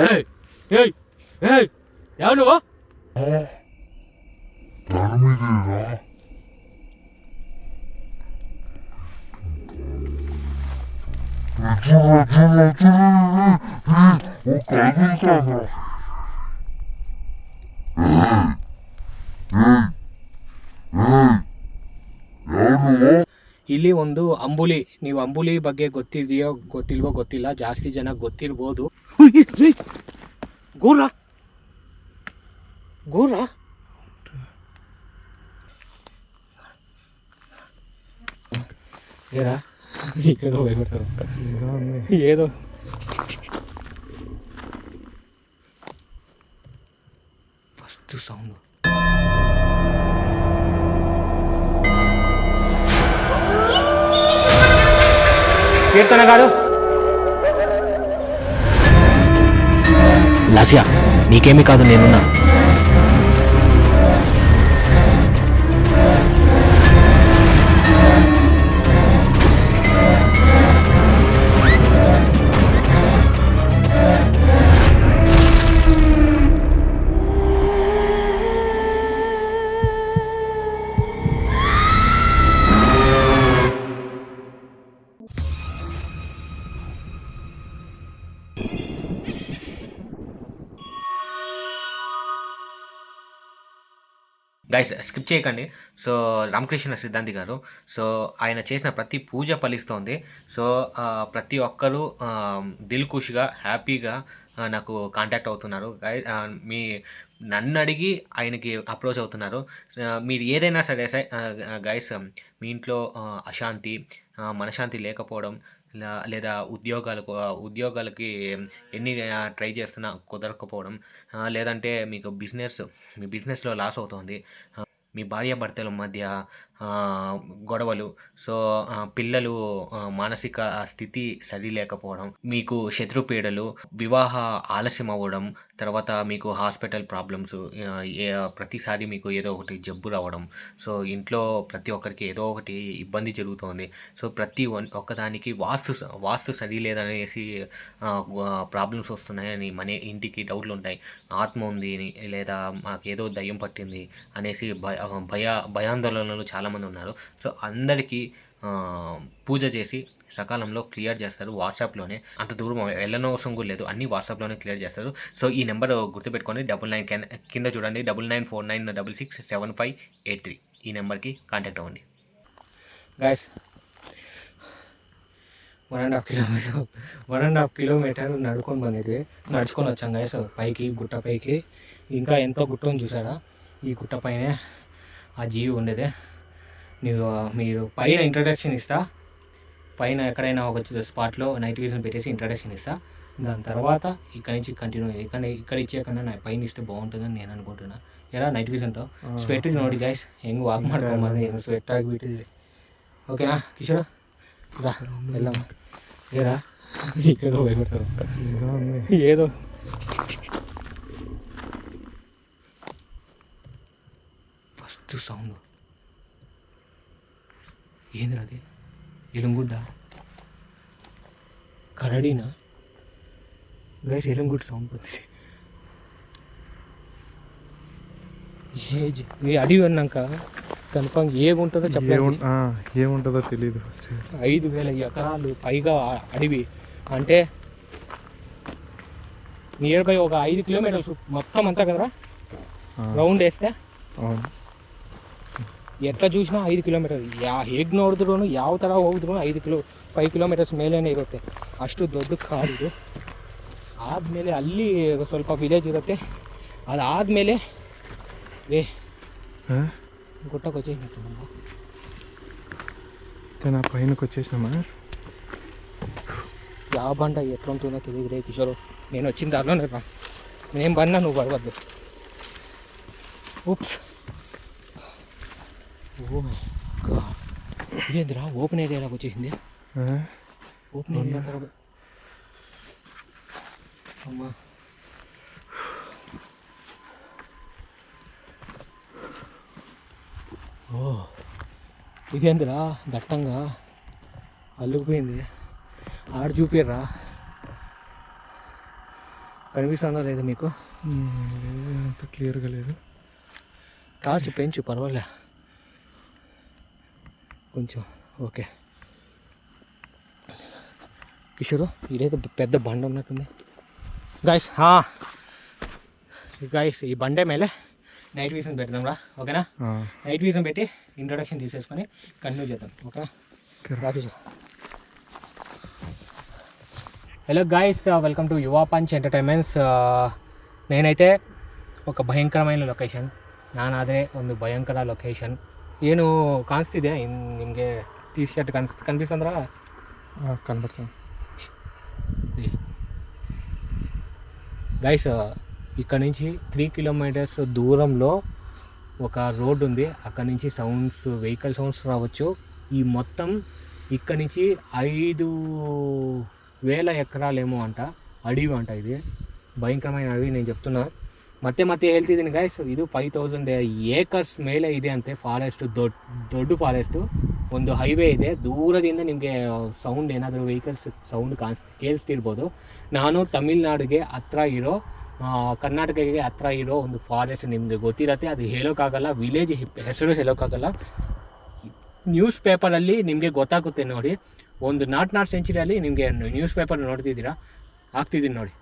ఏయ్ ఏయ్ ఏయ్ ఎవరు నువ్వు? ಇಲ್ಲಿ ಒಂದು ಅಂಬುಲಿ, ನೀವು ಅಂಬುಲಿ ಬಗ್ಗೆ ಗೊತ್ತಿದೆಯೋ ಗೊತ್ತಿಲ್ವೋ ಗೊತ್ತಿಲ್ಲ, ಜಾಸ್ತಿ ಜನ ಗೊತ್ತಿರ್ಬೋದು. ಗೋರ ಗೋರ ఏదో ఏదో భయపడతారు ఏదో ఫస్ట్ సౌండ్. కీర్తన గారు, లాసియా నీకేమీ కాదు, నేనున్నా. గైస్ స్కిప్ చేయకండి. సో రామకృష్ణ సిద్ధాంతి గారు, సో ఆయన చేసిన ప్రతి పూజ ఫలిస్తోంది. సో ప్రతి ఒక్కరూ దిల్ ఖుష్గా హ్యాపీగా నాకు కాంటాక్ట్ అవుతున్నారు. మీ నన్ను అడిగి ఆయనకి అప్రోచ్ అవుతున్నారు. మీరు ఏదైనా సరే గైస్, మీ ఇంట్లో అశాంతి మనశ్శాంతి లేకపోవడం, లేదా ఉద్యోగాలకి ఎన్ని ట్రై చేస్తున్నా కుదరకపోవడం, లేదంటే మీకు మీ బిజినెస్లో లాస్ అవుతుంది, మీ భార్యాభర్తల మధ్య గొడవలు, సో పిల్లలు మానసిక స్థితి సరి లేకపోవడం, మీకు శత్రుపీడలు, వివాహ ఆలస్యం అవ్వడం, తర్వాత మీకు హాస్పిటల్ ప్రాబ్లమ్స్, ప్రతిసారి మీకు ఏదో ఒకటి జబ్బు రావడం, సో ఇంట్లో ప్రతి ఒక్కరికి ఏదో ఒకటి ఇబ్బంది జరుగుతోంది. సో ప్రతి ఒక్కదానికి వాస్తు సరి లేదనేసి ప్రాబ్లమ్స్ వస్తున్నాయని మన ఇంటికి డౌట్లు ఉంటాయి. ఆత్మ ఉంది లేదా మాకు ఏదో దయ్యం పట్టింది అనేసి భయాందోళనలు చాలామంది ఉన్నారు. సో అందరికీ పూజ చేసి సకాలంలో క్లియర్ చేస్తారు. వాట్సాప్లోనే, అంత దూరం వెళ్ళనవసరం కూడా లేదు, అన్నీ వాట్సాప్లోనే క్లియర్ చేస్తారు. సో ఈ నెంబర్ గుర్తుపెట్టుకొని 99 కింద చూడండి, 9949667583 ఈ నెంబర్కి కాంటాక్ట్ అవ్వండి. గైస్ 1.5 కిలోమీటర్ నడుచుకొని వచ్చాం గైస్ పైకి, గుట్ట పైకి. ఇంకా ఎంతో గుట్ట ఉంది చూసారా, ఈ గుట్ట పైనే ఆ జీవి ఉండేదే. మీరు పైన ఇంట్రడక్షన్ ఇస్తా, పైన ఎక్కడైనా ఒక స్పాట్లో నైట్ విజన్ పెట్టేసి ఇంట్రడక్షన్ ఇస్తా. దాని తర్వాత ఇక్కడి నుంచి కంటిన్యూ ఇక్కడ ఇచ్చేకన్నా నా పైన ఇస్తే బాగుంటుందని నేను అనుకుంటున్నా. ఎలా నైట్ విజన్తో స్వెట్ ನೋಡಿ ಗೈಸ್ ಹೆಂಗೆ ವಾಕ್ ಮಾಡ್ಕೊಂಬಂದು ಏನು ಸ್ವೆಟ್ ಆಗಿಬಿಟ್ಟಿದೆ. ಓಕೆನಾ ಕಿಶೋರ, ರಾ ಎಲ್ಲ ఏరా ఏదో భయపడతారు ఏదో. ఫస్ట్ సౌండ్ ఏంది అది? ఎలుంగుడ్డ కరడీనా గైస్? ఎలుంగుడ్డ సౌండ్ వచ్చింది. ఈ అడవి అన్నాక కన్ఫామ్ ఏముంటుందో చెప్పలేదు, ఏముంటుందో తెలియదు. 5,000 ఎకరాలు పైగా అడవి అంటే నియర్ బై ఒక 5 కిలోమీటర్స్ మొత్తం అంతా కదరా రౌండ్ వేస్తే. ಎತ್ತ చూసినా 5 ಕಿಲೋಮೀಟರ್ ಹೇಗೆ ನೋಡಿದ್ರು ಯಾವ ಥರ ಹೋಗಿದ್ರು 5 ಕಿಲೋಮೀಟರ್ಸ್ ಮೇಲೇ ಇರುತ್ತೆ. ಅಷ್ಟು ದೊಡ್ಡ ಕಾಡು ಇದು. ಆದಮೇಲೆ ಅಲ್ಲಿ ಸ್ವಲ್ಪ ವಿಲೇಜ್ ಇರುತ್ತೆ. ಅದಾದಮೇಲೆ గుట్టకు వచ్చేసినట్టు నా పైనకు వచ్చేసినామా. యా బండ ఎట్లా ఉంటుందో తెలియదు రే కిషోరు. నేను వచ్చిన దారిలోనే రా, నేను పడినా నువ్వు పడవద్దు. ఉప్స్, ఓ మై గాడ్, ఇదేందిరా ఓపెన్ ఏరియాలోకి వచ్చేసింది. ఓపెన్ ఏరియా తర్వాత అమ్మా ఓ ఇదేందిరా దట్టంగా అల్లుకుపోయింది. ఆడ చూపిర్రా కనిపిస్తుందో లేదు మీకు? అంత క్లియర్గా లేదు. టార్చ్ పెంచు, పర్వాలే కొంచెం. ఓకే కిషోరు, ఇదేదో పెద్ద బండ ఉన్నట్టుంది గాయస్. గాయస్ ఈ బండే మేలే నైట్ విజన్ పెడదాం రా, ఓకేనా? నైట్ విజన్ పెట్టి ఇంట్రొడక్షన్ తీసేసుకొని కంటిన్యూ చేద్దాం, ఓకేనా? రాజు. హలో గాయస్, వెల్కಮ್ టు ಯುವ ಪಂಚ್ ಎಂಟರ್ಟೈನ್ಮೆಂಟ್ಸ್. నేనైతే ఒక ಭಯಂಕರమైన ಲೊಕೇಶನ್, ನಾನಾದರೆ ಒಂದು ಭಯಂಕರ ಲೊಕೇಶನ್. ಏನು ಕಾಣಿಸ್ತಿದೆ ನಿಮಗೆ? ಟಿ ಶರ್ಟ್ ಕನಿಪಿಸ್ತಂದ್ರ కనబడుతుంది గైస్. ఇక్కడ నుంచి 3 కిలోమీటర్స్ దూరంలో ఒక రోడ్డు ఉంది. అక్కడ నుంచి వెహికల్ సౌండ్స్ రావచ్చు. ఈ మొత్తం ఇక్కడ నుంచి 5,000 ಎಕರಾಲೇಮೋ ಅಂಟ ಅಡವಿ ಅಂಟ. ಇದು ಭಯಂಕರమైన ಅಡವಿ, నేను చెప్తున్నా. ಮತ್ತೆ ಹೇಳ್ತಿದ್ದೀನಿ ಗೈಸ್, ಇದು 5,000 ಏಕರ್ಸ್ ಮೇಲೆ ಇದೆ ಅಂತೆ ಫಾರೆಸ್ಟ್. ದೊಡ್ಡ ಫಾರೆಸ್ಟು. ಒಂದು ಹೈವೇ ಇದೆ. ದೂರದಿಂದ ನಿಮಗೆ ಸೌಂಡ್, ಏನಾದರೂ ವೆಹಿಕಲ್ಸ್ ಸೌಂಡ್ ಕೇಳಿಸ್ತಿರ್ಬೋದು. ನಾನು ತಮಿಳ್ನಾಡಿಗೆ ಹತ್ರ ಇರೋ, ಕರ್ನಾಟಕಕ್ಕೆ ಹತ್ರ ಇರೋ ಒಂದು ಫಾರೆಸ್ಟ್ ನಿಮಗೆ ಗೊತ್ತಿರತ್ತೆ. ಅದು ಹೇಳೋಕ್ಕಾಗಲ್ಲ, ವಿಲೇಜ್ ಹೆಸರು ಹೇಳೋಕ್ಕಾಗಲ್ಲ. ನ್ಯೂಸ್ ಪೇಪರಲ್ಲಿ ನಿಮಗೆ ಗೊತ್ತಾಗುತ್ತೆ ನೋಡಿ. ಒಂದು ನಾಟ್ ಸೆಂಚುರಿಯಲ್ಲಿ ನಿಮಗೆ ನ್ಯೂಸ್ ಪೇಪರ್ ನೋಡ್ತಿದ್ದೀರಾ, ಹಾಕ್ತಿದ್ದೀನಿ ನೋಡಿ.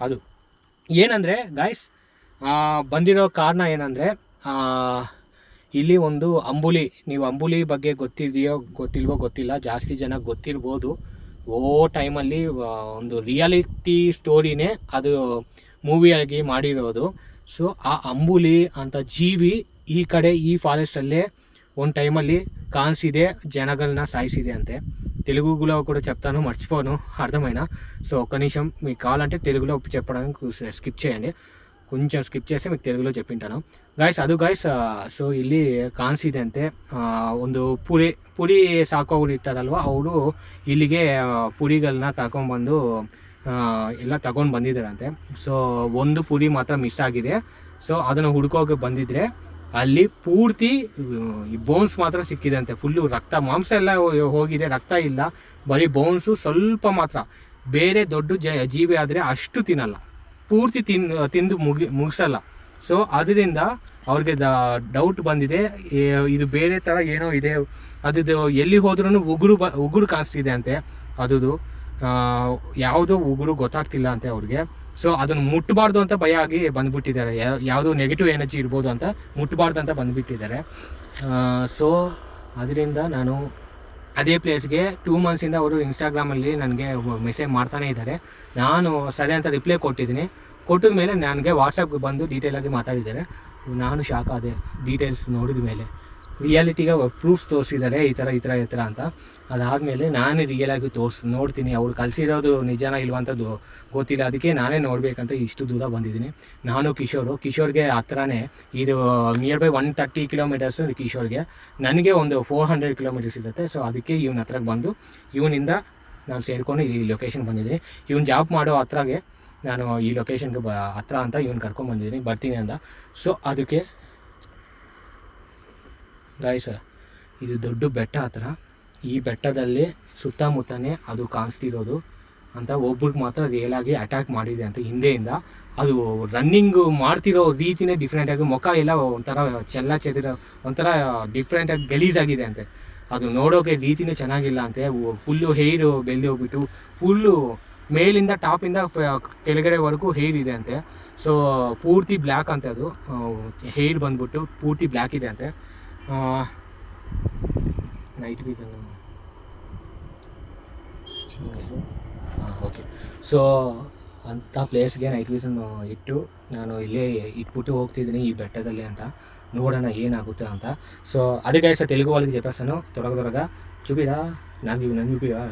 ಅದು ಏನಂದರೆ ಗಾಯ್ಸ್, ಬಂದಿರೋ ಕಾರಣ ಏನಂದರೆ, ಇಲ್ಲಿ ಒಂದು ಅಂಬುಲಿ, ನೀವು ಅಂಬುಲಿ ಬಗ್ಗೆ ಗೊತ್ತಿಲ್ವೋ ಗೊತ್ತಿಲ್ಲ, ಜಾಸ್ತಿ ಜನ ಗೊತ್ತಿರ್ಬೋದು. ಟೈಮಲ್ಲಿ ಒಂದು ರಿಯಾಲಿಟಿ ಸ್ಟೋರಿನೇ ಅದು ಮೂವಿಯಾಗಿ ಮಾಡಿರೋದು. ಸೊ ಆ ಅಂಬುಲಿ ಅಂತ ಜೀವಿ ಈ ಕಡೆ ఈ ఫారెస్టಲ್ಲే ಒಂದು టైమಲ್ಲಿ కాన్సిదే జనగలన సాయిసిదే అంతే. తెలుగులో కూడా చెప్తాను, మర్చిపోను, అర్థమైనా. సో ఒక్క నిమిషం, మీకు కావాలంటే తెలుగులో చెప్పడానికి స్కిప్ చేయండి. కొంచెం స్కిప్ చేస్తే మీకు తెలుగులో చెప్పింటాను ಗಾಯ್ಸ್. ಅದು ಗಾಯ್ಸ್, ಸೊ ಇಲ್ಲಿ ಕಾಣಿಸಿದೆ ಅಂತೆ. ಒಂದು ಪುರಿ ಸಾಕೋರು ಇರ್ತಾರಲ್ವ, ಅವರು ಇಲ್ಲಿಗೆ ಪುರಿಗಳನ್ನ ಕರ್ಕೊಂಡ್ಬಂದು ಎಲ್ಲ ತಗೊಂಡು ಬಂದಿದ್ದಾರಂತೆ. ಸೊ ಒಂದು ಪುರಿ ಮಾತ್ರ ಮಿಸ್ ಆಗಿದೆ. ಸೊ ಅದನ್ನು ಹುಡ್ಕೋಕೆ ಬಂದಿದ್ರೆ ಅಲ್ಲಿ ಪೂರ್ತಿ ಬೋನ್ಸ್ ಮಾತ್ರ ಸಿಕ್ಕಿದೆ ಅಂತೆ. ಫುಲ್ಲು ರಕ್ತ, ಮಾಂಸ ಎಲ್ಲ ಹೋಗಿದೆ, ರಕ್ತ ಇಲ್ಲ, ಬರೀ ಬೋನ್ಸು ಸ್ವಲ್ಪ ಮಾತ್ರ. ಬೇರೆ ದೊಡ್ಡ ಜೀವಿ ಆದರೆ ಅಷ್ಟು ತಿನ್ನಲ್ಲ, ಪೂರ್ತಿ ತಿಂದು ಮುಗಿಸಲ್ಲ. ಸೊ ಅದರಿಂದ ಅವ್ರಿಗೆ ಡೌಟ್ ಬಂದಿದೆ, ಇದು ಬೇರೆ ಥರ ಏನೋ ಇದೆ. ಅದು ಎಲ್ಲಿ ಹೋದ್ರೂ ಉಗುರು ಕಾಣಿಸ್ತಿದೆ ಅಂತೆ. ಅದು ಯಾವುದೋ ಉಗುರು ಗೊತ್ತಾಗ್ತಿಲ್ಲ ಅಂತೆ ಅವ್ರಿಗೆ. ಸೊ ಅದನ್ನು ಮುಟ್ಟಬಾರ್ದು ಅಂತ ಭಯ ಆಗಿ ಬಂದುಬಿಟ್ಟಿದ್ದಾರೆ. ಯಾವುದೋ ನೆಗೆಟಿವ್ ಎನರ್ಜಿ ಇರ್ಬೋದು ಅಂತ ಮುಟ್ಟಬಾರ್ದು ಅಂತ ಬಂದುಬಿಟ್ಟಿದ್ದಾರೆ. ಸೊ ಅದರಿಂದ ನಾನು ಅದೇ ಪ್ಲೇಸ್ಗೆ 2 ಮಂತ್ಸಿಂದ ಅವರು ಇನ್ಸ್ಟಾಗ್ರಾಮಲ್ಲಿ ನನಗೆ ಮೆಸೇಜ್ ಮಾಡ್ತಾನೇ ಇದ್ದಾರೆ. ನಾನು ಸರಿ ಅಂತ ರಿಪ್ಲೈ ಕೊಟ್ಟಿದ್ದೀನಿ. ಕೊಟ್ಟಿದ ಮೇಲೆ ನನಗೆ ವಾಟ್ಸಪ್ಗೆ ಬಂದು ಡೀಟೇಲಾಗಿ ಮಾತಾಡಿದ್ದಾರೆ. ನಾನು ಶಾಕ್ ಆದೆ ಡೀಟೇಲ್ಸ್ ನೋಡಿದ ಮೇಲೆ. ರಿಯಾಲಿಟಿಗೆ ಪ್ರೂಫ್ಸ್ ತೋರಿಸಿದ್ದಾರೆ, ಈ ಥರ ಅಂತ. ಅದಾದಮೇಲೆ ನಾನೇ ರಿಯಲಾಗಿ ನೋಡ್ತೀನಿ. ಅವ್ರು ಕಲಿಸಿರೋದು ನಿಜನಾ ಇಲ್ವಾ ಅಂತ ಗೊತ್ತಿಲ್ಲ. ಅದಕ್ಕೆ ನಾನೇ ನೋಡಬೇಕಂತ ಇಷ್ಟು ದೂರ ಬಂದಿದ್ದೀನಿ. ನಾನು ಕಿಶೋರ್ಗೆ ಹತ್ರನೇ, ಇದು ನಿಯರ್ ಬೈ 130 ಕಿಲೋಮೀಟರ್ಸ್ ಕಿಶೋರ್ಗೆ. ನನಗೆ ಒಂದು 400 ಕಿಲೋಮೀಟರ್ಸ್ ಇರುತ್ತೆ. ಸೊ ಅದಕ್ಕೆ ಇವನ ಹತ್ರಕ್ಕೆ ಬಂದು ಇವನಿಂದ ನಾನು ಸೇರಿಕೊಂಡು ಈ ಲೊಕೇಶನ್ ಬಂದಿದ್ದೀನಿ. ಇವನು ಜಾಬ್ ಮಾಡೋ ಹತ್ರಗೆ ನಾನು ಈ ಲೊಕೇಶನ್ಗೆ ಹತ್ರ ಅಂತ ಇವನು ಕರ್ಕೊಂಡ್ಬಂದಿದ್ದೀನಿ, ಬರ್ತೀನಿ ಅಂತ. ಸೊ ಅದಕ್ಕೆ ಗಾಯ್ಸ್, ಇದು ದೊಡ್ಡ ಬೆಟ್ಟ ಹತ್ರ. ಈ ಬೆಟ್ಟದಲ್ಲಿ ಸುತ್ತಮುತ್ತನೇ ಅದು ಕಾಣಿಸ್ತಿರೋದು ಅಂತ ಒಬ್ರಿಗೆ ಮಾತ್ರ ರಿಯಲ್ ಆಗಿ ಅಟ್ಯಾಕ್ ಮಾಡಿದೆ ಅಂತ ಹಿಂದೆಯಿಂದ. ಅದು ರನ್ನಿಂಗ್ ಮಾಡ್ತಿರೋ ರೀತಿನೇ ಡಿಫ್ರೆಂಟಾಗಿ, ಮುಖ ಎಲ್ಲ ಒಂಥರ ಚೆದಿರೋ ಒಂಥರ ಡಿಫ್ರೆಂಟಾಗಿ ಗಲೀಜಾಗಿದೆ ಅಂತೆ. ಅದು ನೋಡೋಕೆ ರೀತಿನೇ ಚೆನ್ನಾಗಿಲ್ಲ ಅಂತೆ. ಫುಲ್ಲು ಹೇರು ಬೆಳೆದು ಹೋಗ್ಬಿಟ್ಟು ಫುಲ್ಲು ಮೇಲಿಂದ ಟಾಪಿಂದ ಕೆಳಗಡೆವರೆಗೂ ಹೇರ್ ಇದೆ ಅಂತೆ. ಸೊ ಪೂರ್ತಿ ಬ್ಲ್ಯಾಕ್ ಅಂತೆ, ಅದು ಹೇರ್ ಬಂದ್ಬಿಟ್ಟು ಪೂರ್ತಿ ಬ್ಲ್ಯಾಕ್ ಇದೆ ಅಂತೆ. Night vision okay. ಸೊ ಅಂಥ ಪ್ಲೇಸ್ಗೆ ನೈಟ್ ವಿಷನ್ ಇಟ್ಟು ನಾನು ಇಲ್ಲೇ ఇట్పుట్టు ಹೋಗ್ತಿದ್ದೀನಿ ఈ ಬೆಟ್ಟದಲ್ಲಿ ಅಂತ, ನೋಡೋಣ ಏನಾಗುತ್ತೆ ಅಂತ. సో అది గైస్ తెలుగు వాళ్ళకి చెప్పేస్తాను త్వరగా చూపిరా, నన్ను చూపిరా.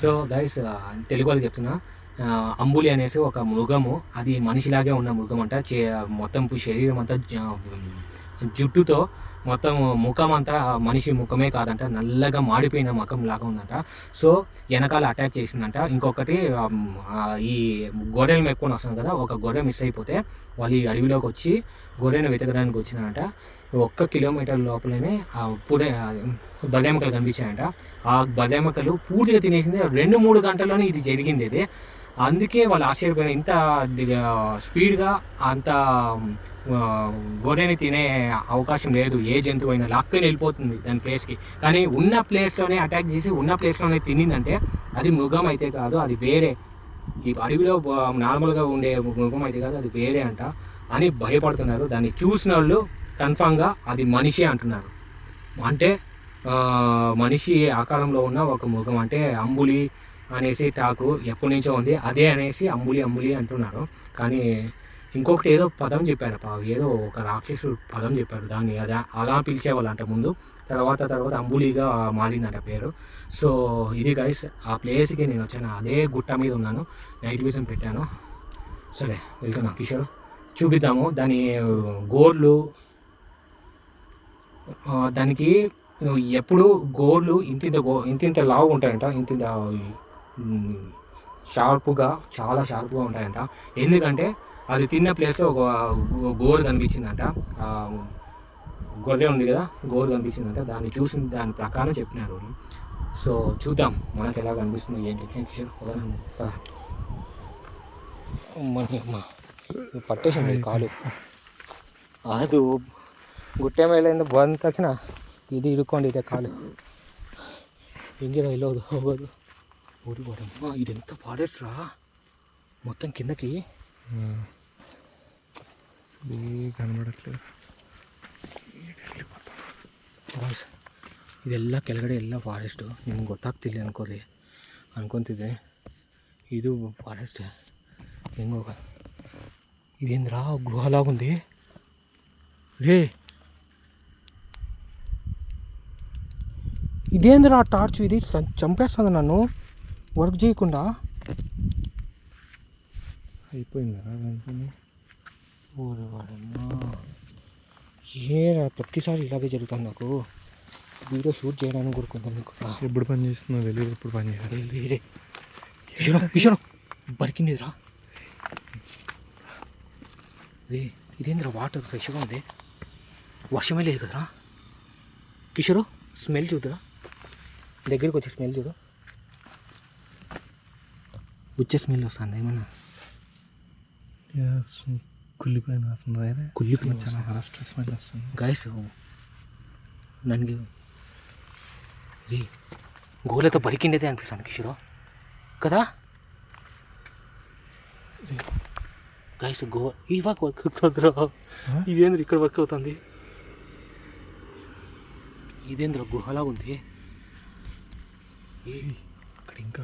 సో గైస్ తెలుగు వాళ్ళకి చెప్తున్నా, అంబులి అనేసి ఒక మృగము, అది మనిషిలాగే ఉన్న మృగం అంట. మొత్తం శరీరం అంతా జుట్టుతో మొత్తం ముఖం అంతా మనిషి ముఖమే కాదంట, నల్లగా మాడిపోయిన ముఖం లాగా ఉందంట. సో వెనకాల అటాక్ చేసిందంట. ఇంకొకటి ఈ గొర్రెలు మెక్కుని వస్తుంది కదా, ఒక గొర్రె మిస్ అయిపోతే వాళ్ళు ఈ అడవిలోకి వచ్చి గొర్రెను వెతకడానికి వచ్చినారంట. 1 కిలోమీటర్ లోపలనే బర్రెమకలు కనిపించాయంట. ఆ బర్రెమకలు పూర్తిగా తినేసింది 2-3 గంటల్లోనే ఇది జరిగింది. ఇది అందుకే వాళ్ళు ఆశ్చర్యపోయిన, ఇంత స్పీడ్గా అంత గొర్రెని తినే అవకాశం లేదు. ఏ జంతువు అయినా లాక్కొని వెళ్ళిపోతుంది దాని ప్లేస్కి, కానీ ఉన్న ప్లేస్లోనే అటాక్ చేసి ఉన్న ప్లేస్లోనే తినిందంటే అది మృగం అయితే కాదు, అది వేరే. ఈ అడవిలో నార్మల్గా ఉండే మృగం అయితే కాదు, అది వేరే అంట అని భయపడుతున్నారు. దాన్ని చూసిన వాళ్ళు కన్ఫామ్గా అది మనిషి అంటున్నారు. అంటే మనిషి ఆకారంలో ఉన్న ఒక మృగం, అంటే అంబులి అనేసి టాకు ఎప్పటి నుంచో ఉంది, అదే అనేసి అంబులి అంటున్నారు. కానీ ఇంకొకటి ఏదో పదం చెప్పారు, ఏదో ఒక రాక్షసుడు పదం చెప్పారు, దాన్ని అలా పిలిచేవాళ్ళంట ముందు. తర్వాత అంబులిగా మారిందంట పేరు. సో ఇది గైస్ ఆ ప్లేస్కి నేను వచ్చాను, అదే గుట్ట మీద ఉన్నాను, నైట్ విజన్ పెట్టాను. సరే వెళ్తున్నా, కిషోర్ చూపిద్దాము. దాని గోర్లు, దానికి ఎప్పుడు గోర్లు ఇంతింత లావు ఉంటాయంట, ఇంతింత చాలా షార్ప్గా ఉంటాయంట. ఎందుకంటే అది తిన్న ప్లేస్లో ఒక గోరు కనిపించిందంట, గొర్రె ఉంది కదా, గోరు కనిపించిందంట. దాన్ని చూసిన దాని ప్రకారం చెప్పినారు వాళ్ళు. సో చూద్దాం మనకు ఎలా కనిపిస్తుంది ఏంటి. ಪಟ್ಟೇಶನ್ ಕಾಲು ಅದು ಗುಟ್ಟೆ ಮೇಲಿಂದ ಬಂದ ತಕ್ಷಣ ಇದು ಹಿಡ್ಕೊಂಡಿದೆ ಕಾಲು. ಹೆಂಗಿರ ಎಲ್ಲೋದು ಹೋಗೋದು ಊರಿಗೆ ಹೋಗಮ್ಮ. ಇದೆಂಥ ಫಾರೆಸ್ಟ್ರಾ, మొత్తం కిందకి ಕನಬಡಟ್లేదు. ಇದೆಲ್ಲ ಕೆಳಗಡೆ ಎಲ್ಲ ಫಾರೆಸ್ಟು, ನಿಮ್ಗೆ ಗೊತ್ತಾಗ್ತಿಲ್ಲ ಅನ್ಕೊತಿದ್ದೆ. ಇದು ಫಾರೆಸ್ಟೇ. ಹೆಂಗೆ ಹೋಗ, ఇదేంద్రా గృహలాగుంది రే, ఇదేంద్రా టార్చ్, ఇది చంపేస్తుంది నన్ను వర్క్ చేయకుండా. అయిపోయిందా ప్రతిసారి ఇలాగే జరుగుతుంది నాకు. వీడియో షూట్ చేయడానికి కోరుకుంటాను మీకు. ఎప్పుడు పని చేస్తున్నావు తెలియదు, ఎప్పుడు పని చేయాలి. ఈశ్వరం బరికిందిరా రే, ఇదేంద్రా వాటర్ ఫ్రెష్గా ఉంది, వర్షమే లేదు కదరా. కిషోరు స్మెల్ చూద్దురా, దగ్గరికి వచ్చి స్మెల్ చూడు, వచ్చే స్మెల్ వస్తుంది ఏమన్నా. కుళ్ళిపోయిన చాలా స్మెల్ వస్తుంది గాయస్. ನನಗೆ ರೀ ಗೋಲతో బరికిండేదే అనిపిస్తాను కిషోరు కదా గాయస్. ఇవాగ వర్క్ అవుతుందిరా, ఇదేంద్ర ఇక్కడ వర్క్ అవుతుంది, ఇదేంద్ర గుహలాగా ఉంది. ఇంకా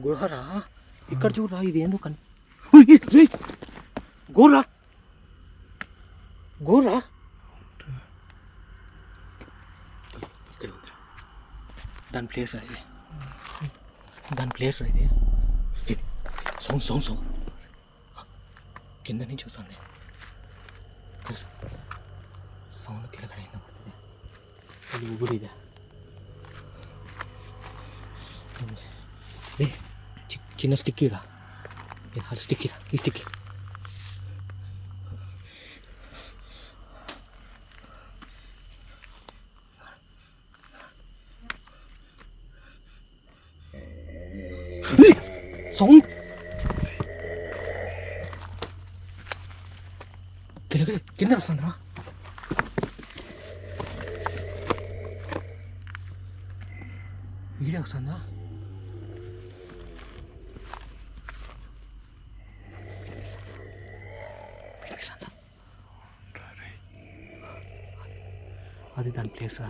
గుహరా ఇక్కడ చూడరా, ఇదేందో గోరా ఇక్కడ ఉందిరా, దాని ప్లేస్ ఇది. సౌండ్ కింద నుంచి వస్తుంది, సౌండ్ కింద పడుతుంది. అది ఊరిదే. చిన్న స్టిక్ ఇరా, ఈ స్టిక్ సౌండ్ కింద వస్తుందిరా. వీడియో వస్తుందా? అది దాని ప్లేస్ రా.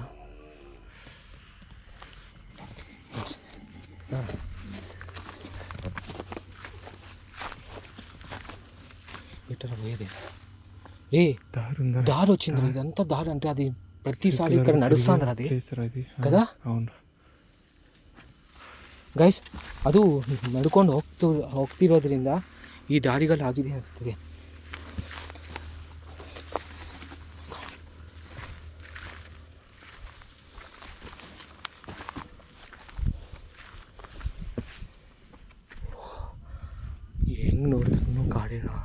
ఎట్టరా పోయేది? దారి వచ్చింది. ఇదంతా దారి అంటే అది ప్రతిసారి ఇక్కడ నడుస్తుంది అది కదా. అవును ಗೈಸ್, ಅದು ನಡ್ಕೊಂಡು ಹೋಗ್ತಿರೋದ್ರಿಂದ ಈ ದಾರಿಗಳು ಆಗಿದೆ ಅನಿಸ್ತದೆ. ಹೆಂಗೆ ನೋಡಿದ್ರು ಕಾಡೇనా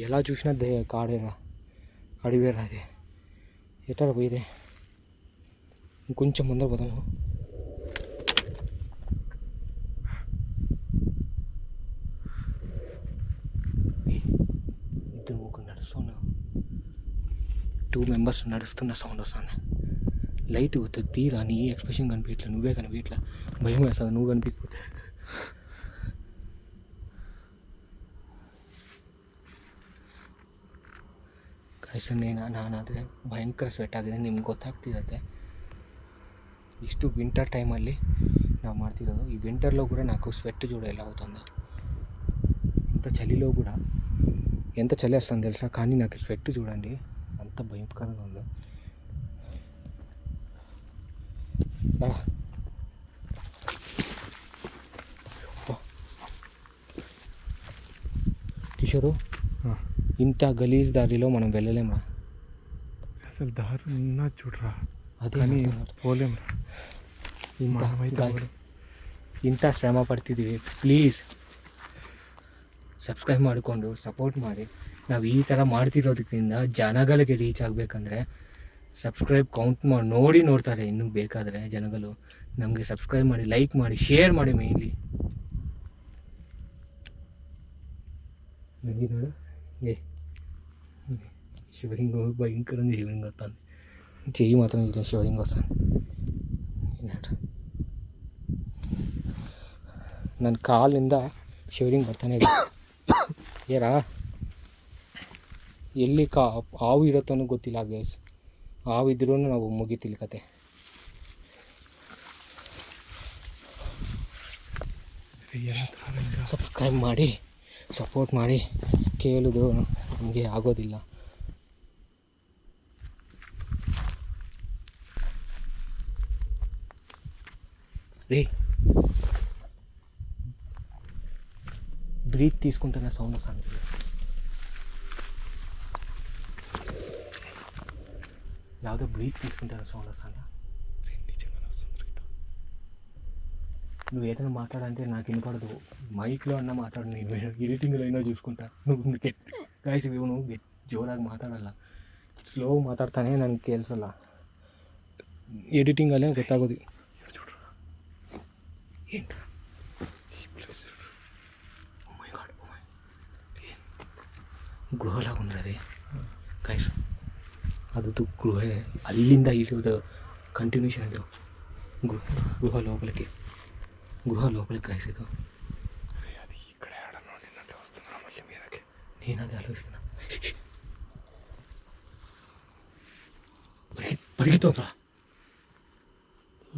ఎలా చూసినా కాడేనా, అడివేరా అది. ఎట్లా పోయిదే? ఇంకొంచెం ముందర పోదాము. ఇద్దరు ముగ్గురు నడుస్తున్నా, 2 మెంబర్స్ నడుస్తున్న సౌండ్ వస్తుంది. లైట్ తీరా, నీ ఎక్స్ప్రెషన్ కనిపించట్లా, నువ్వే కనిపించట్లా. భయం వేస్తుంది నువ్వు కనిపించకపోతే. ಕೈಸನ್ನೇ ನಾನಾದರೆ ಭಯಂಕರ ಸ್ವೆಟ್ ಆಗಿದೆ, ನಿಮ್ಗೆ ಗೊತ್ತಾಗ್ತಿರತ್ತೆ. ಇಷ್ಟು ವಿಂಟರ್ ಟೈಮಲ್ಲಿ ನಾವು ಮಾಡ್ತಿರೋದು. ఈ వింటర్లో కూడా నాకు స్వెట్ చూడ ఎలా అవుతుందో. ఇంత చలిలో కూడా ఎంత చలి వస్తుంది తెలుసా, కానీ నాకు స్వెట్ చూడండి అంత భయంకరంగా ఉందో. కిషోరు, ఇంత గలీజ్ దారిలో మనం వెళ్ళలేమా? అసలు దారి ఉన్నా చూడరా, అదే పోలేమరా. ಇಂಥ ಶ್ರಮ ಪಡ್ತಿದ್ದೀವಿ. ಪ್ಲೀಸ್ ಸಬ್ಸ್ಕ್ರೈಬ್ ಮಾಡಿಕೊಂಡು ಸಪೋರ್ಟ್ ಮಾಡಿ. ನಾವು ಈ ಥರ ಮಾಡ್ತಿರೋದಕ್ಕಿಂತ ಜನಗಳಿಗೆ ರೀಚ್ ಆಗಬೇಕಂದ್ರೆ ಸಬ್ಸ್ಕ್ರೈಬ್ ಕೌಂಟ್ ಮಾಡಿ ನೋಡ್ತಾರೆ. ಇನ್ನೂ ಬೇಕಾದರೆ ಜನಗಳು ನಮಗೆ ಸಬ್ಸ್ಕ್ರೈಬ್ ಮಾಡಿ, ಲೈಕ್ ಮಾಡಿ, ಶೇರ್ ಮಾಡಿ. ಮೇಯ್ನ್ಲಿ ನನಗೆ ನೋಡು, ಶಿವಲಿಂಗ ಭಯಂಕರಂగా ಶಿವಲಿಂಗ వస్తుంది. చెయ్యి మాత్రం ఇట్లా శివలింగం వస్తుంది. ನನ್ನ ಕಾಲಿಂದ ಶಿವಲಿಂಗ ಬರ್ತಾನೆ ಇದೆ. ಏರಾ ಎಲ್ಲಿ ಹಾವು ಇರುತ್ತೋ ಗೊತ್ತಿಲ್ಲ ಗೈಸ್. ಹಾವು ಇದ್ರೂ ನಾವು ಮುಗಿತಿಲ್ಲ ಕತೆ. ಸಬ್ಸ್ಕ್ರೈಬ್ ಮಾಡಿ, ಸಪೋರ್ಟ್ ಮಾಡಿ. ಕೇಳಿದ್ರು ನಮಗೆ ಆಗೋದಿಲ್ಲ. రే, బ్రీత్ తీసుకుంటున్న సౌండ్ వస్తుంది. ಯಾವುದೋ ಬ್ರೀತ್ తీసుకుంటున్న సౌండ్ వస్తుందా? నువ్వు ఏదైనా మాట్లాడంటే నాకు వినపడదు. మైక్లో అన్నా మాట్లాడు, నేను ఎడిటింగ్లో అయినా చూసుకుంటా. నువ్వు గాయస్ నువ్వు జోరాಗಿ ಮಾತಾಡಲ್ಲ, ಸ್ಲೋ ಮಾತಾಡ್ತಾನೆ. ನನಗೆ ಕೇಳಿಸಲ್ಲ. ಎಡಿಟಿಂಗಲ್ಲೇ ಗೊತ್ತಾಗೋದು. ఏంటి ಗೃಹಲಾಗ ఉంది అది ಗೈಸ್. ಅದು ಗೃಹ, ಅಲ್ಲಿಂದ ಇಲ್ಲಿದು ಕಂಟಿನ್ಯೂಷನ್. ಇದು ಗೃಹ లోపలికి గైస్. ఇది అది ఇక్కడ ఆడ ನೋಡಿನಂತೆ వస్తున్నా మళ్ళీ మీదకి. నేను అది ఆలోచిస్తున్నా. పరిగెత్తోరా.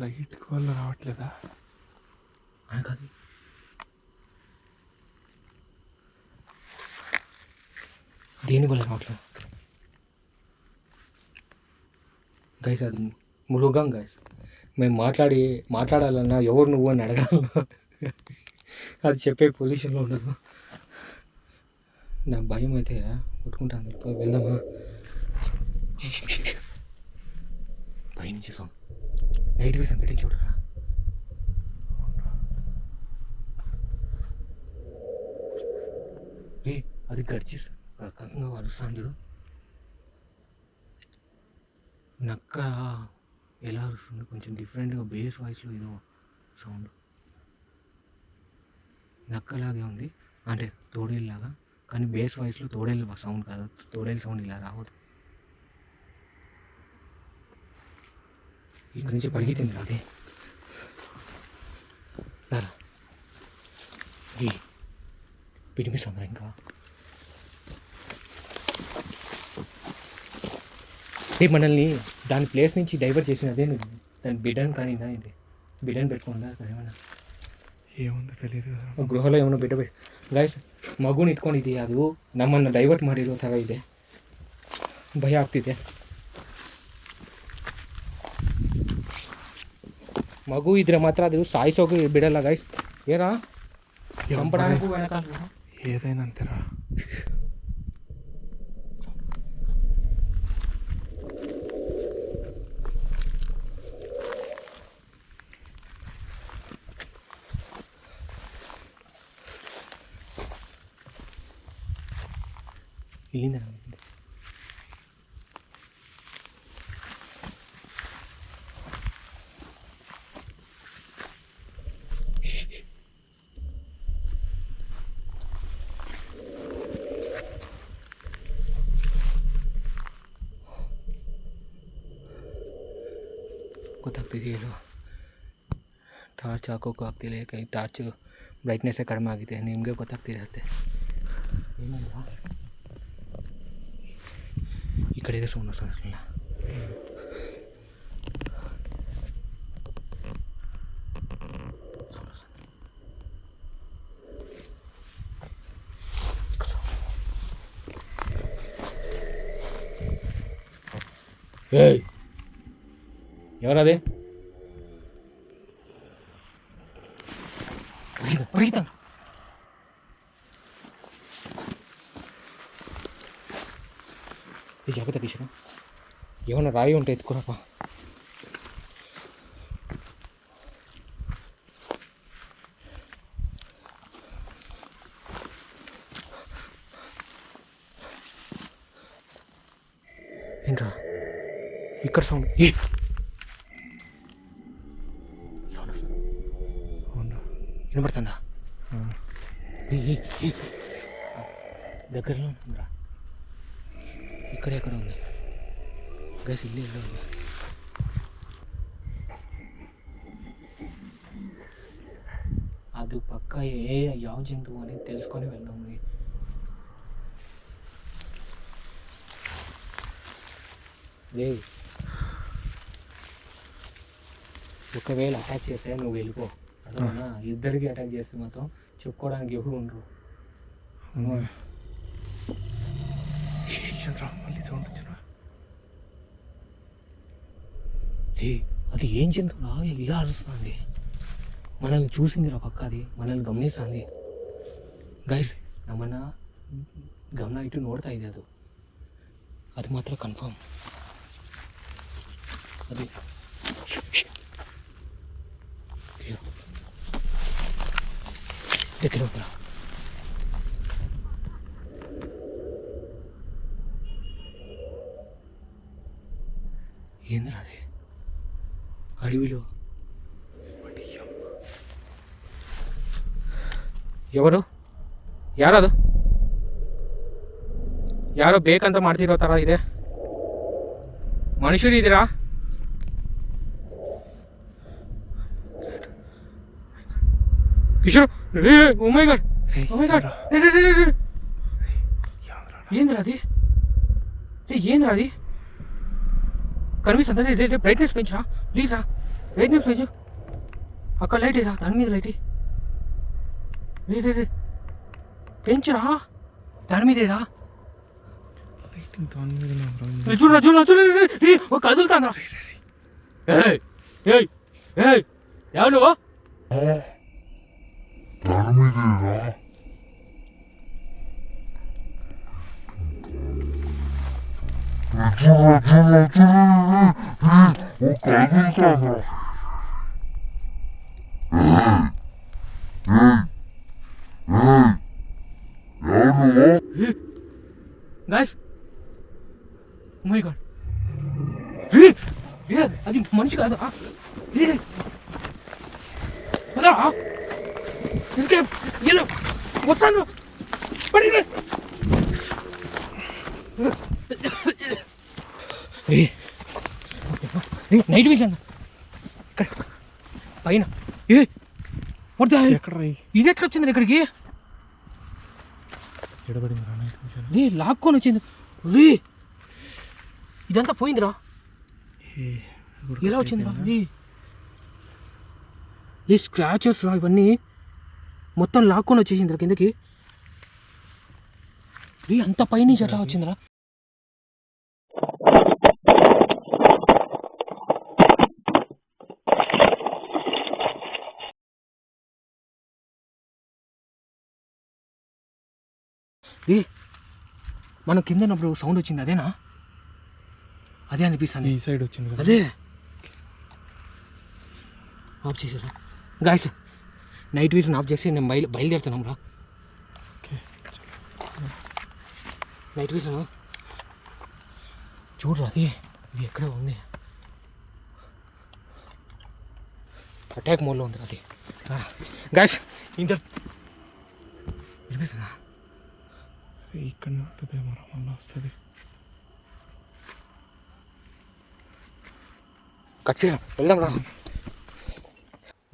లైట్ వల్ల రావట్లేదా? కాదు, దేనివల్ల రావట్లేదు గైస్. అది మృగం గైస్. మేము మాట్లాడాలన్నా ఎవరు నువ్వు అని అడగాలన్నా అది చెప్పే పొజిషన్లో ఉండదు. నా భయం అయితే కొట్టుకుంటాను. వెళ్దామా? పైనుంచి సౌండ్, నైట్ విజన్ పెట్టి చూడరా. అది గడిచి రకంగా అరుస్తాందుడు. నక్క ఎలా అరుస్తుంది కొంచెం డిఫరెంట్గా, బేస్ వాయిస్లో ఏదో సౌండ్. నక్కలాగే ఉంది, అంటే తోడేలాగా, కానీ బేస్ వాయిస్లో తోడేలు సౌండ్ కాదు, తోడేలు సౌండ్ ఇలా రావద్దు. ఇక్కడి నుంచి పరిగెత్తింది అదే పిలిపిస్తాం ఇంకా. మనల్ని దాని ప్లేస్ నుంచి డైవర్ట్ చేసిన అదే దాని బిడ్డను కానీ ఏంటి బిడ్డను పెట్టుకుందా అక్కడ ఏమన్నా ఏముందో తెలియదు కదా. ಗೃಹలో ಏಮೋ ಬಿಟ್ಟು ಗೈಸ್ ಮಗುನ ಇಟ್ಕೊಂಡಿದ್ದೆ, ಅದು ನಮ್ಮನ್ನು ಡೈವರ್ಟ್ ಮಾಡಿರೋ ಥರ ಇದೆ, ಭಯ ಆಗ್ತಿದೆ. ಮಗು ಇದ್ರೆ ಮಾತ್ರ ಅದು ಸಾಯಿಸೋಕೆ ಬಿಡಲ್ಲ ಗೈಸ್. ಏನಾ ಚಂಪడానికి వెనకాల ఏదైనా అంతేరా. ಇಲ್ಲಿಂದ ಗೊತ್ತಾಗ್ತಿದೆಯಲ್ಲ, ಟಾರ್ಚ್ ಹಾಕೋಕ್ಕೂ ಆಗ್ತಿಲ್ಲ, ಕೈ ಟಾರ್ಚ್ ಬ್ರೈಟ್ನೆಸ್ಸೇ ಕಡಿಮೆ ಆಗಿದೆ, ನಿಮಗೆ ಗೊತ್ತಾಗ್ತಿರತ್ತೆ. ಈ ಕಡೆಗೆ ಸೌಂಡ್ ಸೋನಿಲ್ಲ. ಏಯ್ ఎవరది? పరిగెత్తాను. ఈ జాగ్రత్త తీసినా, ఏమన్నా రాయి ఉంటే ఎత్తుకురాపా. ఏంట్రా ఇక్కడ సౌండ్? వినపడుతుందా? దగ్గరలో ఉందా? ఇక్కడ ఎక్కడ ఉంది గైస్? ఇల్లు ఎక్కడ ఉంది? అది పక్క ಯಾವ జంతువు అని తెలుసుకొని వెళ్దాం. ఒకవేళ అటాక్ చేస్తే నువ్వు వెళ్ళిపో, అర్థమన్నా? ఇద్దరికి అటాక్ చేస్తే మాత్రం చెప్పుకోవడానికి ఎవరు ఉండరు. అది ఏం జంతువురా ఇలా అరుస్తుంది? మనల్ని చూసిందిరా పక్క, అది మనల్ని గమనిస్తుంది ಗೈಸ್. ನಮ್ಮನ್ನ ಗಮನ ಇಟ್ಟು ನೋಡ್ತಾ ಇದೆ ಅದು, ಅದು ಮಾತ್ರ ಕನ್ಫರ್ಮ್. ಅದು దగ్గర ఉందా? ఏంద్రా అది అడవిలో? ఎవరు? ಯಾರದು? ಯಾರೋ ಬೇಕಂತ ಮಾಡ್ತಿರೋ ಥರ ಇದೆ. ಮನುಷ್ಯರು ಇದ್ದೀರಾ? ಕಿಶೋರ್, ಓ ಮೈ ಗಾಡ್, ಓ ಮೈ ಗಾಡ್, ఏంద్రా అది? ఏంద్రా అది? కనిపిస్తుందా? బ్రైట్నెస్ పెంచురా ప్లీజ్ రా, బ్రైట్నెస్ పెంచు. అక్కడ లైట్ రా, దాని మీద లైట్ పెంచురా, దాని మీదేరా. చూడరా చూడరా చూడ, కదులుతాను రా. ఎవరు నువ్వు? Guys, oh my god, అది మనిషి కాదు. ಎಸ್ಕೇಪ್ ಎಲ್ಲ ಹೊಸನು ಬಡಿಗೆ నైట్ విజన్ ఇక్కడ పైన ఇది ఎట్లా వచ్చింది ఇక్కడికి లాక్కొని వచ్చింది ఇదంతా పోయిందిరా ఎలా వచ్చిందిరా ఈ స్క్రాచెస్ రా ఇవన్నీ మొత్తం లాక్కొని వచ్చేసిందిరా కిందకి అంత పైనుంచి ఎట్లా వచ్చిందిరా మనం కింద ఉన్నప్పుడు సౌండ్ వచ్చింది అదేనా అదే అనిపిస్తుంది ఈ సైడ్ వచ్చింది అదే ఆఫ్ చేసారా గాయస్ నైట్ విజన్ ఆఫ్ చేసి నేను బయలుదేరుతున్నాం రా నైట్ విజన్ చూడరా అది ఇది ఎక్కడ ఉంది అటాక్ మోడ్లో ఉంది అది గాయస్ ఇంత వినిపిస్తుందా ఇక్కడ ఉంటుంది మళ్ళీ వస్తుంది ಖಚಿತ వెళ్దాం ರಾ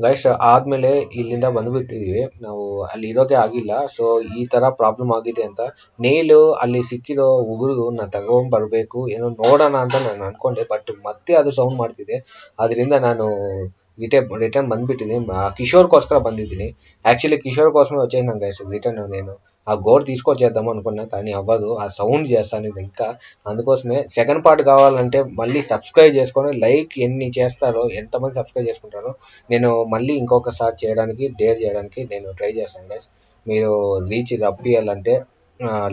ಗೈಸ್ ಆದಮೇಲೆ ಇಲ್ಲಿಂದ ಬಂದುಬಿಟ್ಟಿದ್ದೀವಿ ನಾವು ಅಲ್ಲಿ ಇರೋಕೆ ಆಗಿಲ್ಲ. ಸೊ ಈ ಥರ ಪ್ರಾಬ್ಲಮ್ ಆಗಿದೆ ಅಂತ ನೇಲು ಅಲ್ಲಿ ಸಿಕ್ಕಿರೋ ಉಗುರು ನಾನು ತಗೊಂಡು ಬರಬೇಕು ಏನೋ ನೋಡೋಣ ಅಂತ ನಾನು ಅಂದ್ಕೊಂಡೆ. ಬಟ್ ಮತ್ತೆ ಅದು ಸೌಂಡ್ ಮಾಡ್ತಿದೆ, ಅದರಿಂದ ನಾನು ರಿಟರ್ನ್ ಬಂದುಬಿಟ್ಟಿದ್ದೀನಿ. కిషోర్కోస్కర ಬಂದಿದ್ದೀನಿ. యాక్చువల్లీ కిషోర్కోసమే వచ్చేసినాను గైస్ రిటర్న్. నేను ఆ గోడ తీసుకొచ్చేద్దాం అనుకున్నా కానీ అవ్వదు, ఆ సౌండ్ చేస్తాను ఇది ఇంకా. అందుకోసమే సెకండ్ పార్ట్ కావాలంటే మళ్ళీ సబ్స్క్రైబ్ చేసుకొని లైక్ ఎన్ని చేస్తారో, ఎంతమంది సబ్స్క్రైబ్ చేసుకుంటారో నేను మళ్ళీ ఇంకొకసారి డేర్ చేయడానికి నేను ట్రై చేస్తాను ಗೈಸ್. మీరు ರೀಚ್ ರಪ್ಪಿಯಾలంటే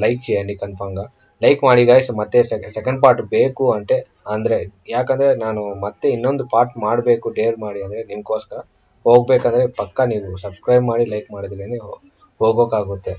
ಲೈಕ್ చేయండి ಕನ್ಫರ್ಮ್గా. ಲೈಕ್ ಮಾಡಿ ಗೈಸ್. ಮತ್ತೆ ಸೆಕೆಂಡ್ ಪಾರ್ಟ್ ಬೇಕು అంటే ಅಂದರೆ ಯಾಕಂದರೆ ನಾನು ಮತ್ತೆ ಇನ್ನೊಂದು ಪಾರ್ಟ್ ಮಾಡಬೇಕು ಡೇರ್ ಮಾಡಿ ಅಂದರೆ ನಿಮಗೋಸ್ಕರ ಹೋಗ್ಬೇಕಂದ್ರೆ ಪಕ್ಕ ನೀವು ಸಬ್ಸ್ಕ್ರೈಬ್ ಮಾಡಿ ಲೈಕ್ ಮಾಡಿದ್ರೇ ಹೋಗೋಕ್ಕಾಗುತ್ತೆ.